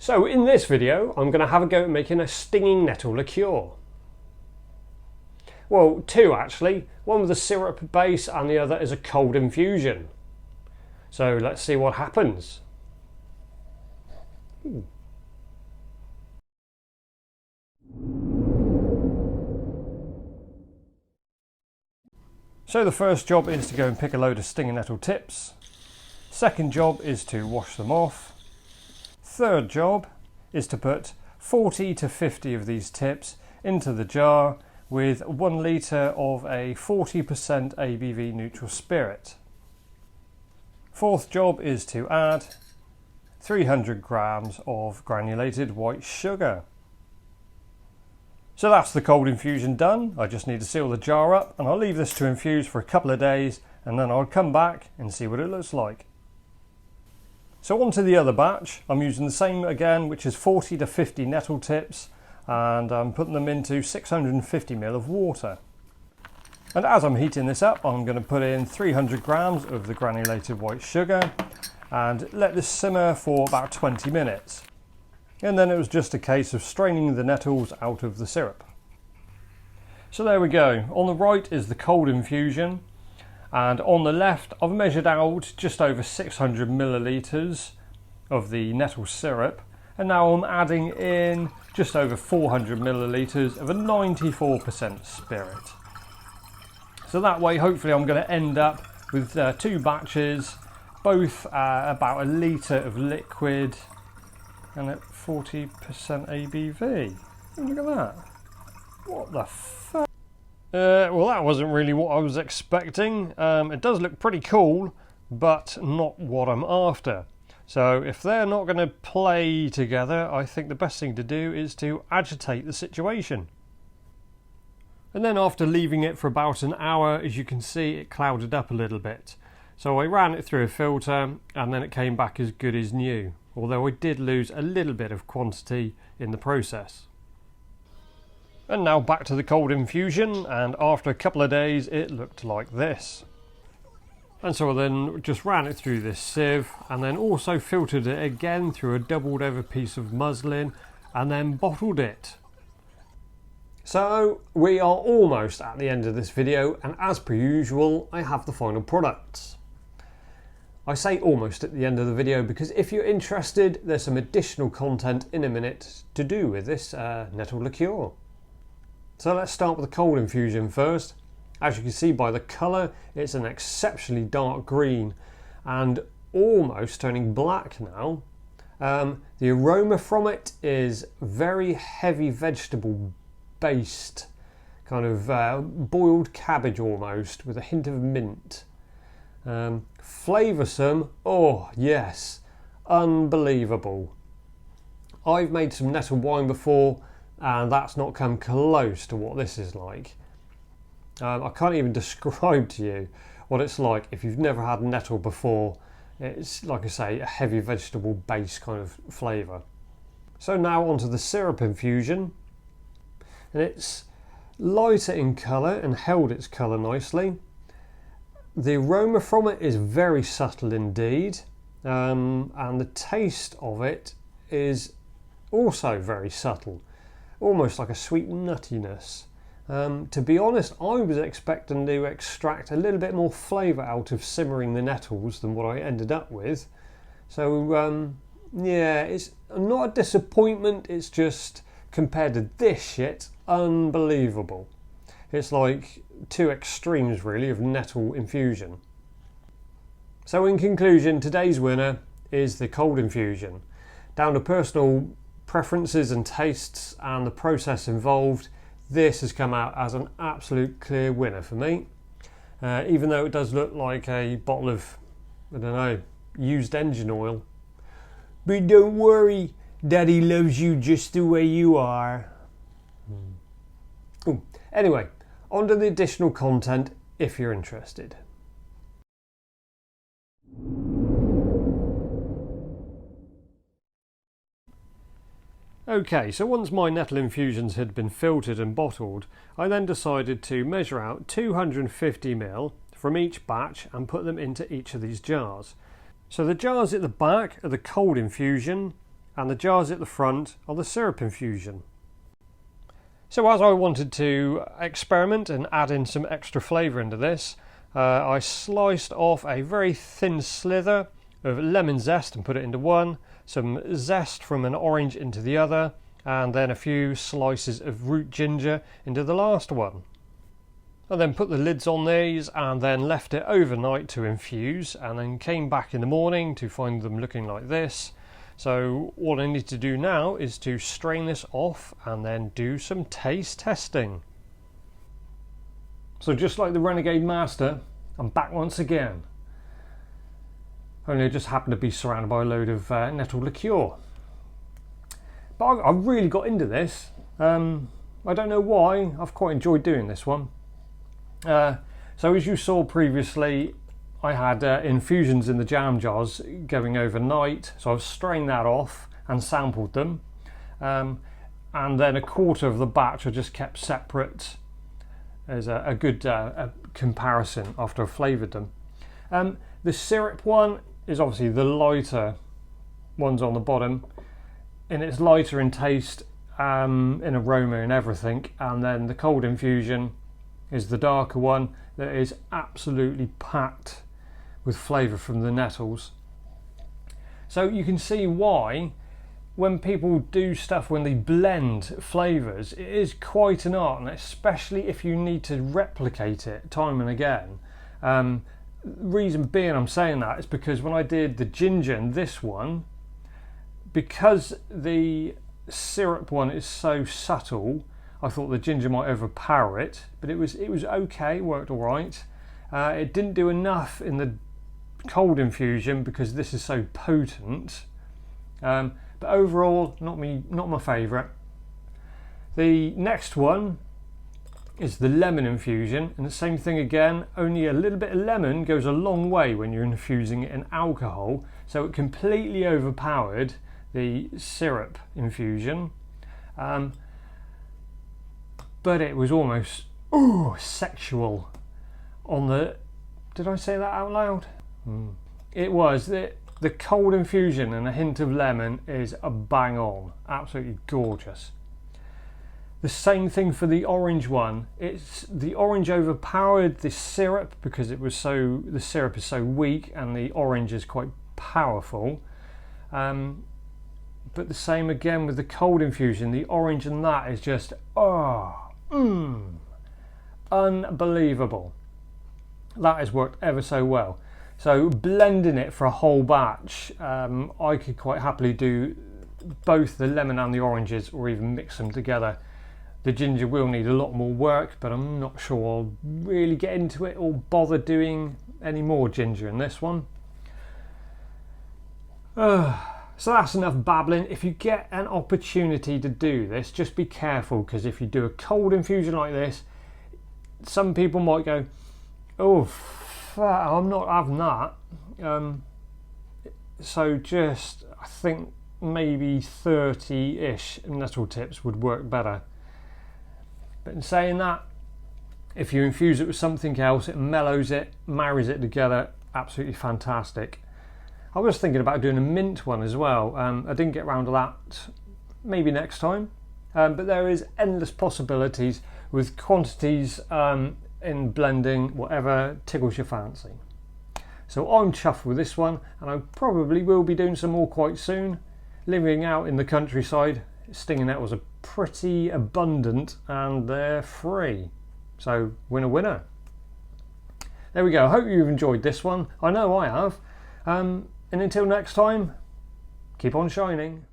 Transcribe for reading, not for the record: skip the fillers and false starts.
So in this video, I'm going to have a go at making a stinging nettle liqueur. Well, two actually. One with a syrup base and the other is a cold infusion. So let's see what happens. So the first job is to go and pick a load of stinging nettle tips. Second job is to wash them off. Third job is to put 40 to 50 of these tips into the jar with 1 litre of a 40% ABV neutral spirit. Fourth job is to add 300 grams of granulated white sugar. So that's the cold infusion done. I just need to seal the jar up and I'll leave this to infuse for a couple of days and then I'll come back and see what it looks like. So on to the other batch. I'm using the same again, which is 40 to 50 nettle tips, and I'm putting them into 650 ml of water. And as I'm heating this up, I'm going to put in 300 grams of the granulated white sugar and let this simmer for about 20 minutes. And then it was just a case of straining the nettles out of the syrup. So there we go. On the right is the cold infusion. And on the left, I've measured out just over 600 millilitres of the nettle syrup. And now I'm adding in just over 400 millilitres of a 94% spirit. So that way, hopefully I'm going to end up with two batches, both about a litre of liquid and at 40% ABV. Look at that. What the fuck? Well, that wasn't really what I was expecting. It does look pretty cool, but not what I'm after. So if they're not going to play together, I think the best thing to do is to agitate the situation. And then after leaving it for about an hour, as you can see, it clouded up a little bit. So I ran it through a filter and then it came back as good as new, although I did lose a little bit of quantity in the process. And now back to the cold infusion, and after a couple of days it looked like this. And so I then just ran it through this sieve and then also filtered it again through a doubled over piece of muslin and then bottled it. So we are almost at the end of this video, and as per usual I have the final products. I say almost at the end of the video because if you're interested, there's some additional content in a minute to do with this nettle liqueur. So let's start with the cold infusion first. As you can see by the colour, it's an exceptionally dark green and almost turning black now. The aroma from it is very heavy vegetable based, kind of boiled cabbage almost with a hint of mint. Flavoursome, oh yes, unbelievable. I've made some nettle wine before and that's not come close to what this is like. I can't even describe to you what it's like if you've never had nettle before. It's, like I say, a heavy vegetable base kind of flavour. So now onto the syrup infusion, and it's lighter in colour and held its colour nicely. The aroma from it is very subtle indeed, and the taste of it is also very subtle, almost like a sweet nuttiness. To be honest, I was expecting to extract a little bit more flavour out of simmering the nettles than what I ended up with. So yeah, it's not a disappointment, it's just, compared to this shit, unbelievable. It's like two extremes really of nettle infusion. So in conclusion, today's winner is the cold infusion. Down to personal preferences and tastes and the process involved, this has come out as an absolute clear winner for me. Even though it does look like a bottle of, I don't know, used engine oil. But don't worry, Daddy loves you just the way you are. Ooh. Anyway, on to the additional content if you're interested. Okay, so once my nettle infusions had been filtered and bottled, I then decided to measure out 250 ml from each batch and put them into each of these jars. So the jars at the back are the cold infusion, and the jars at the front are the syrup infusion. So as I wanted to experiment and add in some extra flavour into this, I sliced off a very thin slither of lemon zest and put it into one, some zest from an orange into the other, and then a few slices of root ginger into the last one. I then put the lids on these and then left it overnight to infuse, and then came back in the morning to find them looking like this. So all I need to do now is to strain this off and then do some taste testing. So just like the Renegade Master, I'm back once again. Only I just happen to be surrounded by a load of nettle liqueur. But I really got into this. I don't know why, I've quite enjoyed doing this one. So as you saw previously, I had infusions in the jam jars going overnight, so I've strained that off and sampled them. And then a quarter of the batch I just kept separate as a good comparison after I've flavoured them. The syrup one is obviously the lighter ones on the bottom, and it's lighter in taste, in aroma and everything, and then the cold infusion is the darker one that is absolutely packed with flavour from the nettles. So you can see why when people do stuff, when they blend flavours, it is quite an art, and especially if you need to replicate it time and again. Reason being I'm saying that is because when I did the ginger in this one, because the syrup one is so subtle, I thought the ginger might overpower it, but it was okay, worked all right. It didn't do enough in the cold infusion because this is so potent. But overall, not my favourite. The next one is the lemon infusion, and the same thing again, only a little bit of lemon goes a long way when you're infusing it in alcohol, so it completely overpowered the syrup infusion. But it was almost sexual on the... Did I say that out loud? It was. The cold infusion and a hint of lemon is a bang on. Absolutely gorgeous. The same thing for the orange one. It's the orange overpowered the syrup because the syrup is so weak and the orange is quite powerful. But the same again with the cold infusion. The orange and that is just unbelievable. That has worked ever so well. So blending it for a whole batch, I could quite happily do both the lemon and the oranges, or even mix them together. The ginger will need a lot more work, but I'm not sure I'll really get into it or bother doing any more ginger in this one. So that's enough babbling. If you get an opportunity to do this, just be careful, because if you do a cold infusion like this, some people might go, oh, I'm not having that. So just, I think maybe 30-ish nettle tips would work better. But in saying that, if you infuse it with something else, it mellows it, marries it together, absolutely fantastic. I was thinking about doing a mint one as well. I didn't get around to that, maybe next time. But there is endless possibilities with quantities in blending, whatever tickles your fancy. So I'm chuffed with this one, and I probably will be doing some more quite soon. Living out in the countryside, stinging nettles are pretty abundant and they're free. So winner winner. There we go. I hope you've enjoyed this one. I know I have. And until next time, keep on shining.